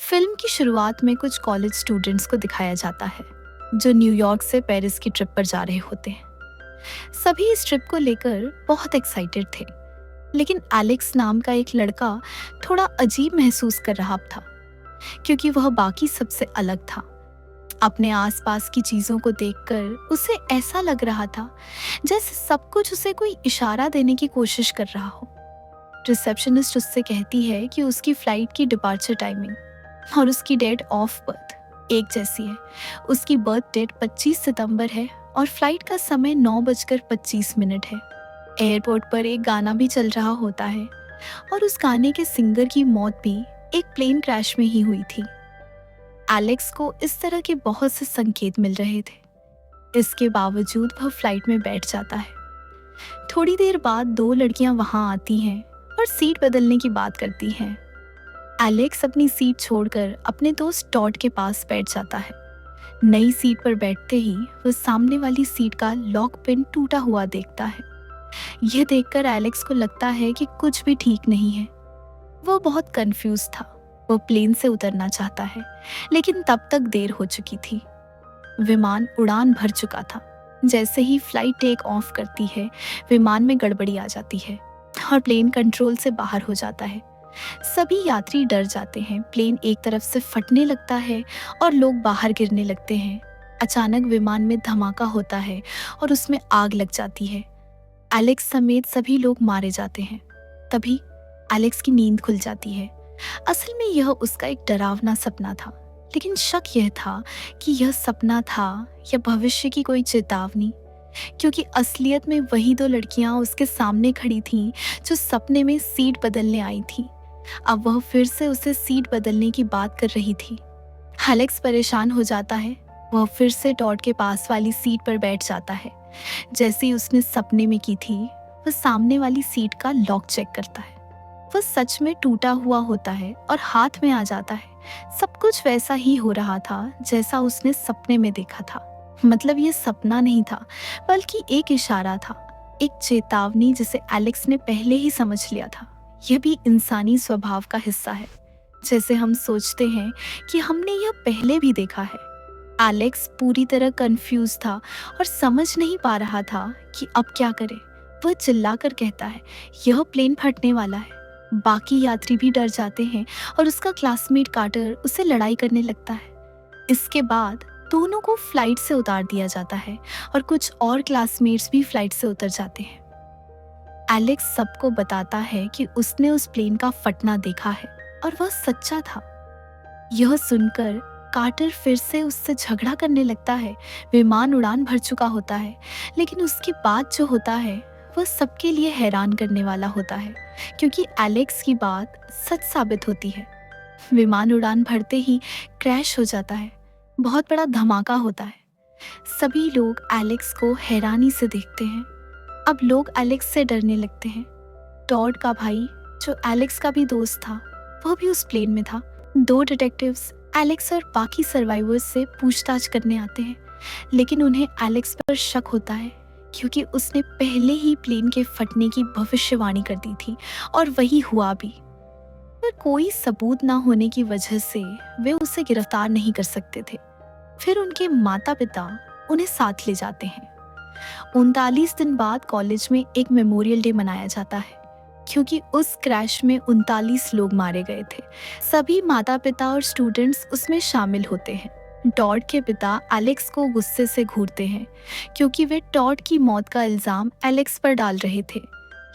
Film की शुरुआत में कुछ कॉलेज स्टूडेंट्स को दिखाया जाता है जो न्यूयॉर्क से पेरिस की ट्रिप पर जा रहे होते हैं। सभी इस ट्रिप को लेकर बहुत एक्साइटेड थे, लेकिन एलेक्स नाम का एक लड़का थोड़ा अजीब महसूस कर रहा था, क्योंकि वह बाकी सबसे अलग था। अपने आसपास की चीजों को देखकर उसे ऐसा लग रहा था जैसे सब कुछ उसे कोई इशारा देने की कोशिश कर रहा हो। रिसेप्शनिस्ट उससे कहती है कि उसकी फ्लाइट की डिपार्चर टाइमिंग और उसकी डेट ऑफ बर्थ एक जैसी है। उसकी बर्थ डेट 25 सितंबर है और फ्लाइट का समय 9:25 है। एयरपोर्ट पर एक गाना भी चल रहा होता है और उस गाने के सिंगर की मौत भी एक प्लेन क्रैश में ही हुई थी। एलेक्स को इस तरह के बहुत से संकेत मिल रहे थे। इसके बावजूद वह फ्लाइट में बैठ जाता है। थोड़ी देर बाद दो लड़कियां वहां आती हैं और सीट बदलने की बात करती हैं। एलेक्स अपनी सीट छोड़कर अपने दोस्त टॉड के पास बैठ जाता है। नई सीट पर बैठते ही वह सामने वाली सीट का लॉक पिन टूटा हुआ देखता है। यह देखकर एलेक्स को लगता है कि कुछ भी ठीक नहीं है। वह बहुत कंफ्यूज था। वह प्लेन से उतरना चाहता है, लेकिन तब तक देर हो चुकी थी। विमान उड़ान भर चुका था। जैसे ही फ्लाइट टेक ऑफ करती है, विमान में गड़बड़ी आ जाती है और प्लेन कंट्रोल से बाहर हो जाता है। सभी यात्री डर जाते हैं। प्लेन एक तरफ से फटने लगता है और लोग बाहर गिरने लगते हैं। अचानक विमान में धमाका होता है और उसमें आग लग जाती है। एलेक्स समेत सभी लोग मारे जाते हैं। तभी एलेक्स की नींद खुल जाती है। असल में यह उसका एक डरावना सपना था, लेकिन शक यह था कि यह सपना था या भविष्य की कोई चेतावनी, क्योंकि असलियत में वही दो लड़कियां उसके सामने खड़ी थीं जो सपने में सीट बदलने आई थीं। अब वह फिर से उसे सीट बदलने की बात कर रही थी। एलेक्स परेशान हो जाता है। वह फिर से टॉड के पास वाली सीट पर बैठ जाता है। जैसे ही उसने सपने में की थी, वह सामने वाली सीट का लॉक चेक करता है। वह सच में टूटा हुआ होता है और हाथ में आ जाता है। सब कुछ वैसा ही हो रहा था जैसा उसने सपने में देखा था। मतलब ये सपना नहीं था, बल्कि एक इशारा था, एक चेतावनी जिसे एलेक्स ने पहले ही समझ लिया था। यह भी इंसानी स्वभाव का हिस्सा है। जैसे हम सोचते हैं कि हमने यह पहले भी देखा है। एलेक्स पूरी तरह कंफ्यूज था और समझ नहीं पा रहा था कि अब क्या करे। वह चिल्लाकर कहता है, यह प्लेन फटने वाला है। बाकी यात्री भी डर जाते हैं और उसका क्लासमेट कार्टर उसे लड़ाई करने लगता है। इसके बाद दोनों को फ्लाइट से उतार दिया जाता है और कुछ और क्लासमेट्स भी फ्लाइट से उतर जाते हैं। एलेक्स सबको बताता है कि उसने उस प्लेन का फटना देखा है और वह सच्चा था। यह सुनकर कार्टर फिर से उससे झगड़ा करने लगता है। विमान उड़ान भर चुका होता है, लेकिन उसके बाद जो होता है वह सबके लिए हैरान करने वाला होता है, क्योंकि एलेक्स की बात सच साबित होती है। विमान उड़ान भरते ही क्रैश हो जाता है। बहुत बड़ा धमाका होता है। सभी लोग एलेक्स को हैरानी से देखते हैं। अब लोग एलेक्स से डरने लगते हैं। टॉड का भाई, जो एलेक्स का भी दोस्त था, वह भी उस प्लेन में था। दो डिटेक्टिव्स एलेक्स और बाकी सर्वाइवर्स से पूछताछ करने आते हैं, लेकिन उन्हें एलेक्स पर शक होता है, क्योंकि उसने पहले ही प्लेन के फटने की भविष्यवाणी कर दी थी और वही हुआ भी। पर कोई सबूत ना होने की वजह से वे उसे गिरफ्तार नहीं कर सकते थे। फिर उनके माता पिता उन्हें साथ ले जाते हैं। 39 दिन बाद कॉलेज में एक मेमोरियल डे मनाया जाता है, क्योंकि उस क्रैश में 39 लोग मारे गए थे। सभी माता पिता और स्टूडेंट्स उसमें शामिल होते हैं। टॉड के पिता एलेक्स को गुस्से से घूरते हैं, क्योंकि वे टॉड की मौत का इल्जाम एलेक्स पर डाल रहे थे।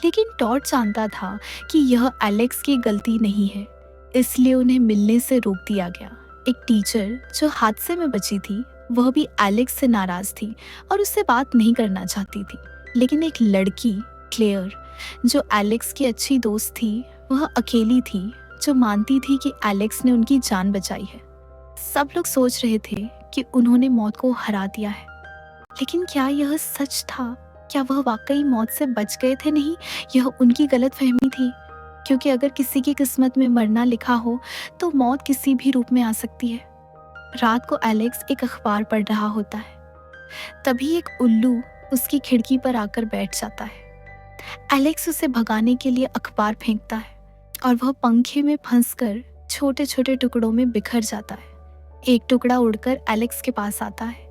लेकिन टॉड जानता था कि यह एलेक्स की गलती नहीं है, इसलिए उन्हें मिलने से रोक दिया गया। एक टीचर जो हादसे में बची थी, वह भी एलेक्स से नाराज थी और उससे बात नहीं करना चाहती थी। लेकिन एक लड़की, क्लेयर, जो एलेक्स की अच्छी दोस्त थी, वह अकेली थी जो मानती थी कि एलेक्स ने उनकी जान बचाई है। सब लोग सोच रहे थे कि उन्होंने मौत को हरा दिया है, लेकिन क्या यह सच था? क्या वह वाकई मौत से बच गए थे? नहीं, यह उनकी गलतफहमी थी, क्योंकि अगर किसी की किस्मत में मरना लिखा हो तो मौत किसी भी रूप में आ सकती है। रात को एलेक्स एक अखबार पढ़ रहा होता है। तभी एक उल्लू उसकी खिड़की पर आकर बैठ जाता है। एलेक्स उसे भगाने के लिए अखबार फेंकता है और वह पंखे में फंसकर छोटे छोटे टुकड़ों में बिखर जाता है। एक टुकड़ा उड़कर एलेक्स के पास आता है।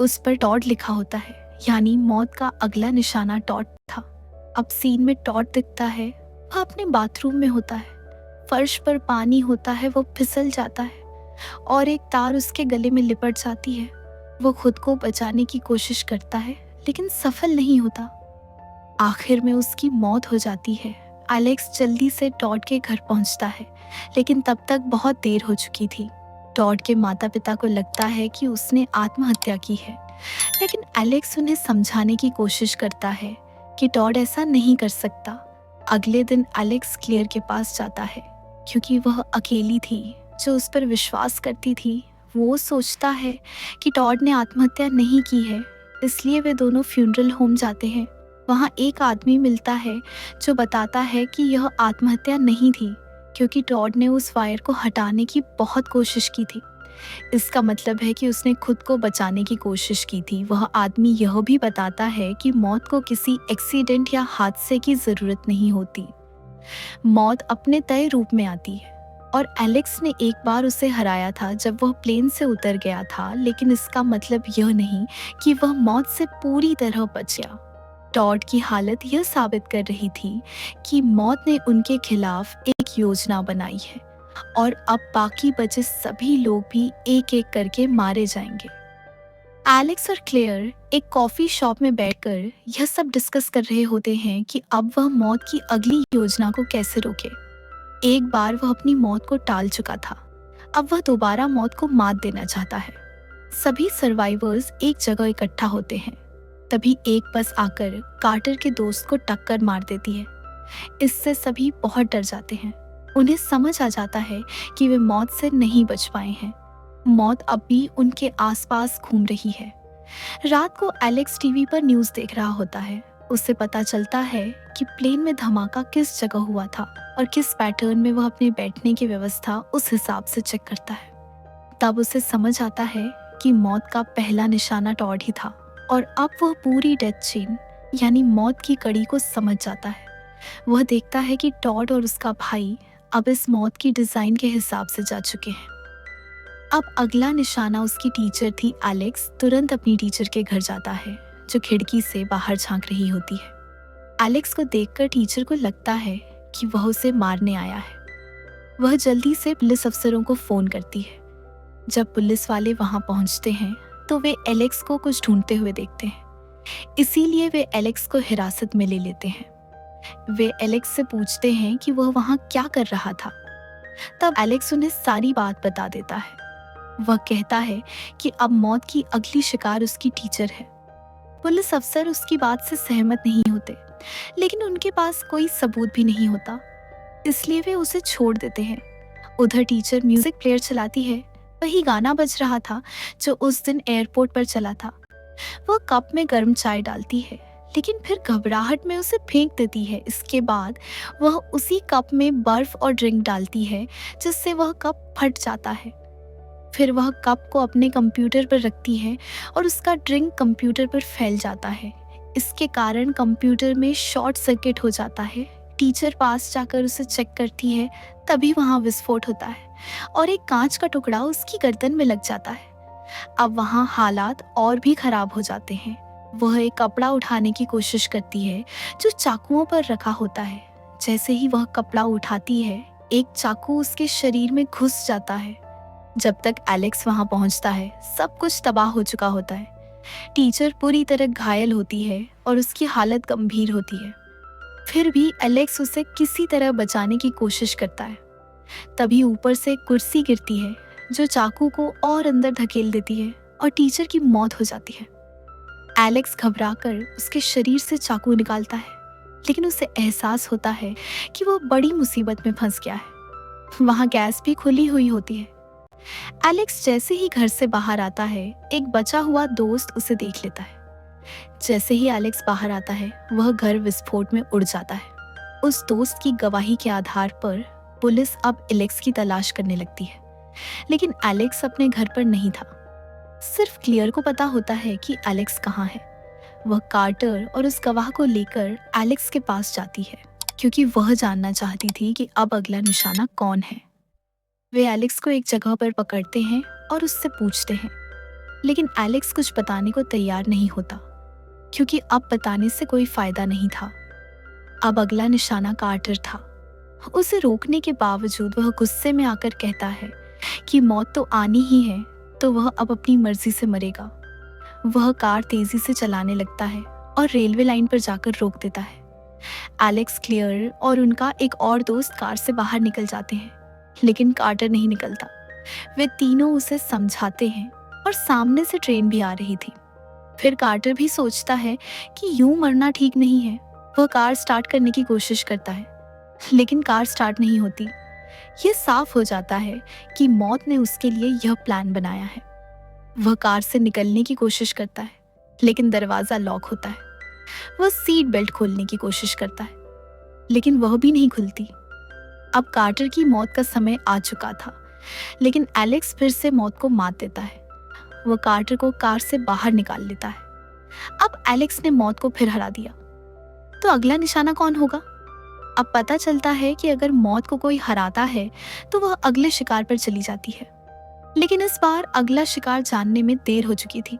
उस पर टॉड लिखा होता है, यानी मौत का अगला निशाना टॉड था। अब सीन में टॉड दिखता है। वह अपने बाथरूम में होता है। फर्श पर पानी होता है, वो फिसल जाता है और एक तार उसके गले में लिपट जाती है। वो खुद को बचाने की कोशिश करता है, लेकिन सफल नहीं होता। आखिर में उसकी मौत हो जाती है। एलेक्स जल्दी से टॉड के घर पहुंचता है, लेकिन तब तक बहुत देर हो चुकी थी। टॉड के माता पिता को लगता है कि उसने आत्महत्या की है, लेकिन एलेक्स उन्हें समझाने की कोशिश करता है कि टॉड ऐसा नहीं कर सकता। अगले दिन एलेक्स क्लेयर के पास जाता है, क्योंकि वह अकेली थी जो उस पर विश्वास करती थी। वो सोचता है कि टॉड ने आत्महत्या नहीं की है, इसलिए वे दोनों फ्यूनरल होम जाते हैं। वहाँ एक आदमी मिलता है जो बताता है कि यह आत्महत्या नहीं थी, क्योंकि टॉड ने उस वायर को हटाने की बहुत कोशिश की थी। इसका मतलब है कि उसने खुद को बचाने की कोशिश की थी। वह आदमी यह भी बताता है कि मौत को किसी एक्सीडेंट या हादसे की जरूरत नहीं होती। मौत अपने तय रूप में आती है, और एलेक्स ने एक बार उसे हराया था जब वह प्लेन से उतर गया था, लेकिन इसका मतलब यह नहीं कि वह मौत से पूरी तरह बच गया। टॉड की हालत यह साबित कर रही थी कि मौत ने उनके खिलाफ एक योजना बनाई है, और अब बाकी बचे सभी लोग भी एक एक करके मारे जाएंगे। एलेक्स और क्लेयर एक कॉफी शॉप में बैठकर यह सब डिस्कस कर रहे होते हैं कि अब वह मौत की अगली योजना को कैसे रोके। एक बार वह अपनी मौत को टाल चुका था, अब वह दोबारा मौत को मात देना चाहता है। सभी सर्वाइवर्स एक जगह इकट्ठा होते हैं। तभी एक बस आकर कार्टर के दोस्त को टक्कर मार देती है। इससे सभी बहुत डर जाते हैं। उन्हें समझ आ जाता है कि वे मौत से नहीं बच पाए हैं। मौत अब भी उनके आसपास घूम रही है। रात को एलेक्स टीवी पर न्यूज़ देख रहा होता है। उसे पता चलता है कि प्लेन में धमाका किस जगह हुआ था और किस पैटर्न में वह अपने बैठने की व्यवस्था उस हिसाब से चेक करता है। तब उसे समझ आता है कि मौत का पहला निशाना टॉड ही था, और अब वह पूरी डेथ चेन यानी मौत की कड़ी को समझ जाता है। वह देखता है कि टॉड और उसका भाई अब इस मौत की डिजाइन के हिसाब से जा चुके हैं। अब अगला निशाना उसकी टीचर थी। एलेक्स तुरंत अपनी टीचर के घर जाता है, जो खिड़की से बाहर झांक रही होती है। एलेक्स को देखकर टीचर को लगता है कि वह उसे मारने आया है। वह जल्दी से पुलिस अफसरों को फोन करती है। जब पुलिस वाले वहां पहुंचते हैं तो वे एलेक्स को कुछ ढूंढते हुए देखते हैं, इसीलिए वे एलेक्स को हिरासत में ले लेते हैं। वे एलेक्स से पूछते हैं कि वह वहां क्या कर रहा था। तब एलेक्स उन्हें सारी बात बता देता है। वह कहता है कि अब मौत की अगली शिकार उसकी टीचर है। पुलिस अफसर उसकी बात से सहमत नहीं होते, लेकिन उनके पास कोई सबूत भी नहीं होता, इसलिए वे उसे छोड़ देते हैं। उधर टीचर म्यूजिक प्लेयर चलाती है। वही गाना बज रहा था जो उस दिन एयरपोर्ट पर चला था। वह कप में गर्म चाय डालती है, लेकिन फिर घबराहट में उसे फेंक देती है। इसके बाद वह उसी कप में बर्फ और ड्रिंक डालती है, जिससे वह कप फट जाता है। फिर वह कप को अपने कंप्यूटर पर रखती है और उसका ड्रिंक कंप्यूटर पर फैल जाता है। इसके कारण कंप्यूटर में शॉर्ट सर्किट हो जाता है। टीचर पास जाकर उसे चेक करती है, तभी वहां विस्फोट होता है और एक कांच का टुकड़ा उसकी गर्दन में लग जाता है। अब वहां हालात और भी खराब हो जाते हैं। वह एक कपड़ा उठाने की कोशिश करती है जो चाकुओं पर रखा होता है। जैसे ही वह कपड़ा उठाती है, एक चाकू उसके शरीर में घुस जाता है। जब तक एलेक्स वहां पहुंचता है, सब कुछ तबाह हो चुका होता है। टीचर पूरी तरह घायल होती है और उसकी हालत गंभीर होती है। फिर भी एलेक्स उसे किसी तरह बचाने की कोशिश करता है। तभी ऊपर से एक कुर्सी गिरती है जो चाकू को और अंदर धकेल देती है और टीचर की मौत हो जाती है। एलेक्स घबराकर उसके शरीर से चाकू निकालता है, लेकिन उसे एहसास होता है कि वो बड़ी मुसीबत में फंस गया है। वहां गैस भी खुली हुई होती है। एलेक्स जैसे ही घर से बाहर आता है, एक बचा हुआ दोस्त उसे देख लेता है। जैसे ही एलेक्स बाहर आता है, वह घर विस्फोट में उड़ जाता है। उस दोस्त की गवाही के आधार पर पुलिस अब एलेक्स की तलाश करने लगती है, लेकिन एलेक्स अपने घर पर नहीं था। सिर्फ क्लियर को पता होता है कि एलेक्स कहाँ है। वह कार्टर और उस गवाह को लेकर एलेक्स के पास जाती है, क्योंकि वह जानना चाहती थी कि अब अगला निशाना कौन है। वे एलेक्स को एक जगह पर पकड़ते हैं और उससे पूछते हैं, लेकिन एलेक्स कुछ बताने को तैयार नहीं होता, क्योंकि अब बताने से कोई फायदा नहीं था। अब अगला निशाना कार्टर था। उसे रोकने के बावजूद वह गुस्से में आकर कहता है कि मौत तो आनी ही है, तो वह अब अपनी मर्जी से मरेगा। वह कार तेजी से चलाने लगता है और रेलवे लाइन पर जाकर रोक देता है। एलेक्स, क्लियर और उनका एक और दोस्त कार से बाहर निकल जाते हैं, लेकिन कार्टर नहीं निकलता। वे तीनों उसे समझाते हैं और सामने से ट्रेन भी आ रही थी। फिर कार्टर भी सोचता है कि यूं मरना ठीक नहीं है। वह कार स्टार्ट करने की कोशिश करता है, लेकिन कार स्टार्ट नहीं होती। यह साफ हो जाता है कि मौत ने उसके लिए यह प्लान बनाया है। वह कार से निकलने की कोशिश करता है, लेकिन दरवाजा लॉक होता है। वह सीट बेल्ट खोलने की कोशिश करता है, लेकिन वह भी नहीं खुलती। अब कार्टर की मौत का समय आ चुका था, लेकिन एलेक्स फिर से मौत को मात देता है। वह कार्टर को कार से बाहर निकाल लेता है। अब एलेक्स ने मौत को फिर हरा दिया, तो अगला निशाना कौन होगा? अब पता चलता है कि अगर मौत को कोई हराता है तो वह अगले शिकार पर चली जाती है। लेकिन इस बार अगला शिकार जानने में देर हो चुकी थी,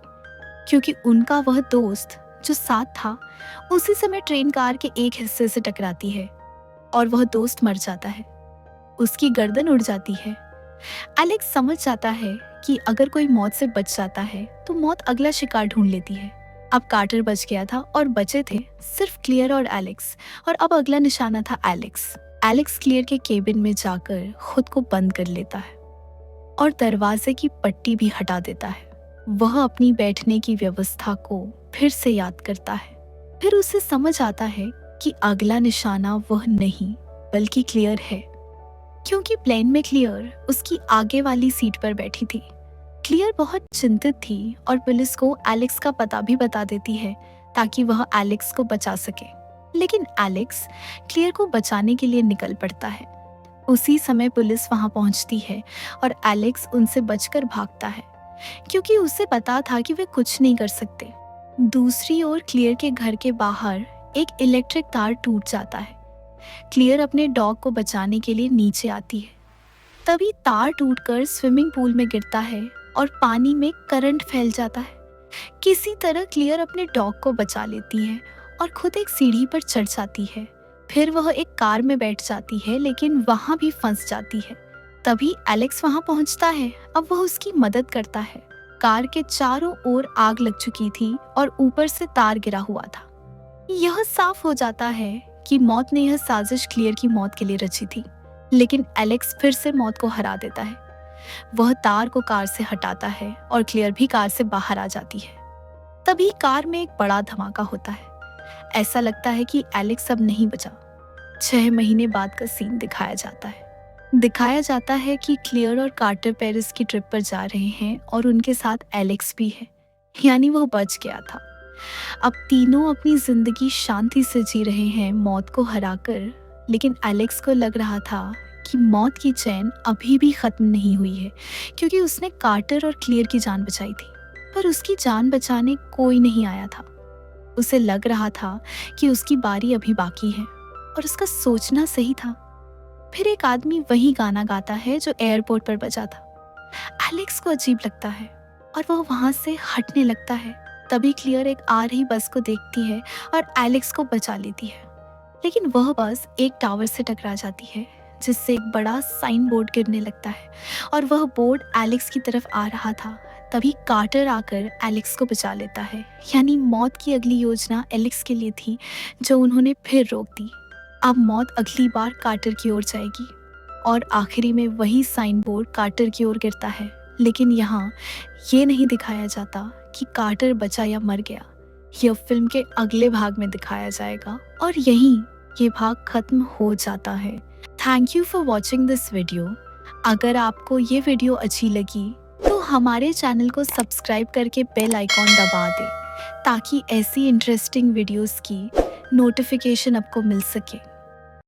क्योंकि उनका वह दोस्त जो साथ था उसी समय ट्रेन कार के एक हिस्से से टकराती है और वह दोस्त मर जाता है। उसकी गर्दन उड़ जाती है। एलेक्स समझ जाता है कि अगर कोई मौत से बच जाता है तो मौत अगला शिकार ढूंढ लेती है। अब कार्टर बच गया था और बचे थे सिर्फ क्लियर और एलेक्स, और अब अगला निशाना था एलेक्स। एलेक्स क्लियर के केबिन में जाकर खुद को बंद कर लेता है और दरवाजे की पट्टी भी हटा देता है। वह अपनी बैठने की व्यवस्था को फिर से याद करता है। फिर उसे समझ आता है कि अगला निशाना वह नहीं बल्कि क्लियर है, क्योंकि प्लेन में क्लियर उसकी आगे वाली सीट पर बैठी थी। क्लियर बहुत चिंतित थी और पुलिस को एलेक्स का पता भी बता देती है ताकि वह एलेक्स को बचा सके। लेकिन एलेक्स क्लियर को बचाने के लिए निकल पड़ता है। उसी समय पुलिस वहां पहुंचती है और एलेक्स उनसे बचकर भागता है, क्योंकि उसे पता था कि वे कुछ नहीं कर सकते। दूसरी ओर क्लियर के घर के बाहर एक इलेक्ट्रिक तार टूट जाता है। क्लियर अपने डॉग को बचाने के लिए नीचे आती है। तभी तार टूटकर स्विमिंग पूल में गिरता है और पानी में करंट फैल जाता है। किसी तरह क्लियर अपने डॉग को बचा लेती है और खुद एक सीढ़ी पर चढ़ जाती है। फिर वह एक कार में बैठ जाती है, लेकिन वहां भी फंस जाती है। तभी एलेक्स वहां पहुंचता है। अब वह उसकी मदद करता है। कार के चारों ओर आग लग चुकी थी और ऊपर से तार गिरा हुआ था। यह साफ हो जाता है कि मौत ने यह साजिश क्लियर की मौत के लिए रची थी, लेकिन एलेक्स फिर से मौत को हरा देता है। वह तार को कार से हटाता है और क्लियर भी कार से बाहर आ जाती है। तभी कार में एक बड़ा धमाका होता है। ऐसा लगता है कि एलेक्स अब नहीं बचा। 6 महीने बाद का सीन दिखाया जाता है कि क्लियर और कार्टर पेरिस की ट्रिप पर जा रहे हैं और उनके साथ एलेक्स भी है, यानी वह बच गया था। अब तीनों अपनी जिंदगी शांति से जी रहे हैं मौत को हराकर, लेकिन एलेक्स को लग रहा था कि मौत की चैन अभी भी खत्म नहीं हुई है, क्योंकि उसने कार्टर और क्लियर की जान बचाई थी, पर उसकी जान बचाने कोई नहीं आया था। उसे लग रहा था कि उसकी बारी अभी बाकी है और उसका सोचना सही था। फिर एक आदमी वही गाना गाता है जो एयरपोर्ट पर बजा था। एलेक्स को अजीब लगता है और वह वहां से हटने लगता है। तभी क्लियर एक आ रही बस को देखती है और एलेक्स को बचा लेती है, लेकिन वह बस एक टावर से टकरा जाती है, जिससे एक बड़ा साइन बोर्ड गिरने लगता है और वह बोर्ड एलेक्स की तरफ आ रहा था। तभी कार्टर आकर एलेक्स को बचा लेता है, यानी मौत की अगली योजना एलेक्स के लिए थी, जो उन्होंने फिर रोक दी। अब मौत अगली बार कार्टर की ओर जाएगी और आखिरी में वही साइन बोर्ड कार्टर की ओर गिरता है, लेकिन यहाँ ये नहीं दिखाया जाता कि कार्टर बचा या मर गया। यह फिल्म के अगले भाग में दिखाया जाएगा और यहीं ये भाग खत्म हो जाता है। Thank you for watching this video. अगर आपको ये वीडियो अच्छी लगी तो हमारे चैनल को सब्सक्राइब करके बेल आइकॉन दबा दें, ताकि ऐसी इंटरेस्टिंग वीडियोस की नोटिफिकेशन आपको मिल सके।